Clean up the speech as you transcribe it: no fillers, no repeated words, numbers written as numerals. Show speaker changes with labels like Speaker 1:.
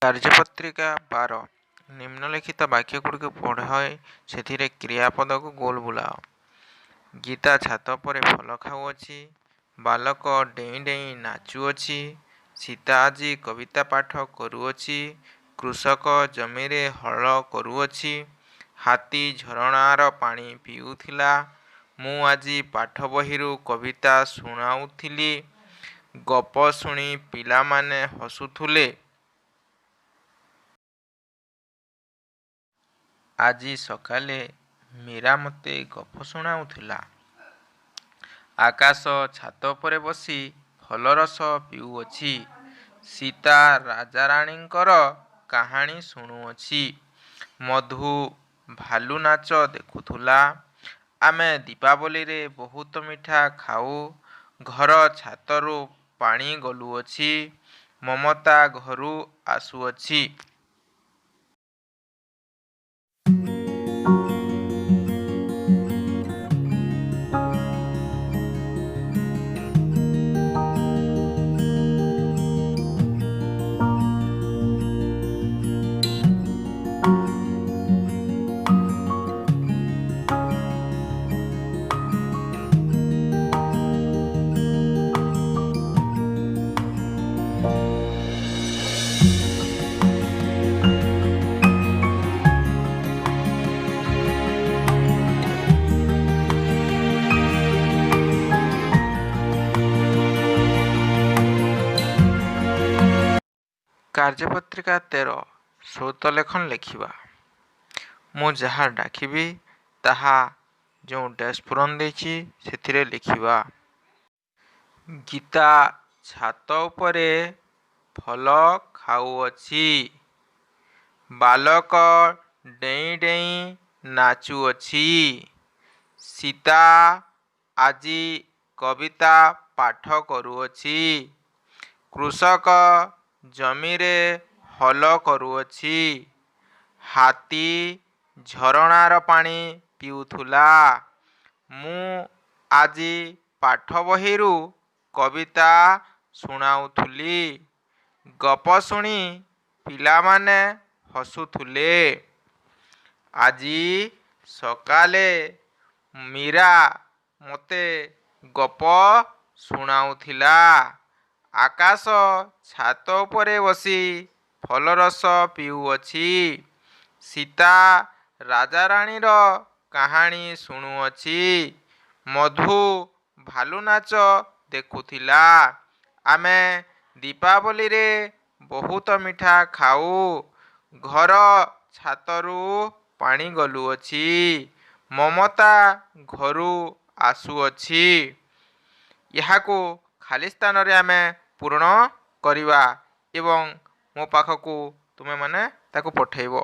Speaker 1: କାର୍ଯ୍ୟପତ୍ରିକା 12 ନିମ୍ନଲିଖିତ ବାକ୍ୟଗୁଡ଼ିକୁ ପଢ଼ାଇ ସେଥିରେ କ୍ରିୟାପଦକୁ ଗୋଲ ବୁଲାଅ। ଗୀତା ଛାତ ଉପରେ ଫଳ ଖାଉଅଛି। ବାଲକ ଡେଇଁ ଡେଇଁ ନାଚୁଅଛି। ସୀତା ଆଜି କବିତା ପାଠ କରୁଅଛି। କୃଷକ ଜମିରେ ହଳ କରୁଅଛି। ହାତୀ ଝରଣାର ପାଣି ପିଉଥିଲା। ମୁଁ ଆଜି ପାଠ ବହିରୁ କବିତା ଶୁଣାଉଥିଲି। ଗପ ଶୁଣି ପିଲାମାନେ ହସୁଥିଲେ। ଆଜି ସକାଳେ ମୀରା ମୋତେ ଗପ ଶୁଣାଉଥିଲା। ଆକାଶ ଛାତ ଉପରେ ବସି ଫଳରସ ପିଉଅଛି। ସୀତା ରାଜାରାଣୀଙ୍କର କାହାଣୀ ଶୁଣୁଅଛି। ମଧୁ ଭାଲୁ ନାଚ ଦେଖୁଥିଲା। ଆମେ ଦୀପାବଳିରେ ବହୁତ ମିଠା ଖାଉ। ଘର ଛାତରୁ ପାଣି ଗଳୁଅଛି। ମମତା ଘରୁ ଆସୁଅଛି। କାର୍ଯ୍ୟପତ୍ରିକା 13 ଶ୍ରୋତ ଲେଖନ ଲେଖିବା। ମୁଁ ଯାହା ଡାକିବି ତାହା ଯେଉଁ ଡ୍ୟାସ୍ ପୂରଣ ଦେଇଛି ସେଥିରେ ଲେଖିବା। ଗୀତା ଛାତ ଉପରେ ଫଳ ଖାଉଅଛି। ବାଲକ ଡେଇଁ ଡେଇଁ ନାଚୁଅଛି। ସୀତା ଆଜି କବିତା ପାଠ କରୁଅଛି। କୃଷକ ଜମିରେ ହଳ କରୁଅଛି। ହାତୀ ଝରଣାର ପାଣି ପିଉଥିଲା। ମୁଁ ଆଜି ପାଠ ବହିରୁ କବିତା ଶୁଣାଉଥିଲି। ଗପ ଶୁଣି ପିଲାମାନେ ହସୁଥିଲେ। ଆଜି ସକାଳେ ମୀରା ମୋତେ ଗପ ଶୁଣାଉଥିଲା। ଆକାଶ ଛାତ ଉପରେ ବସି ଫଳରସ ପିଉଅଛି। ସୀତା ରାଜାରାଣୀର କାହାଣୀ ଶୁଣୁଅଛି। ମଧୁ ଭାଲୁ ନାଚ ଦେଖୁଥିଲା। ଆମେ ଦୀପାବଳିରେ ବହୁତ ମିଠା ଖାଉ। ଘର ଛାତରୁ ପାଣି ଗଳୁଅଛି। ମମତା ଘରୁ ଆସୁଅଛି। ଏହାକୁ ଖାଲି ସ୍ଥାନରେ ଆମେ ପୂରଣ କରିବା ଏବଂ ମୋ ପାଖକୁ ତୁମେମାନେ ତାକୁ ପଠାଇବ।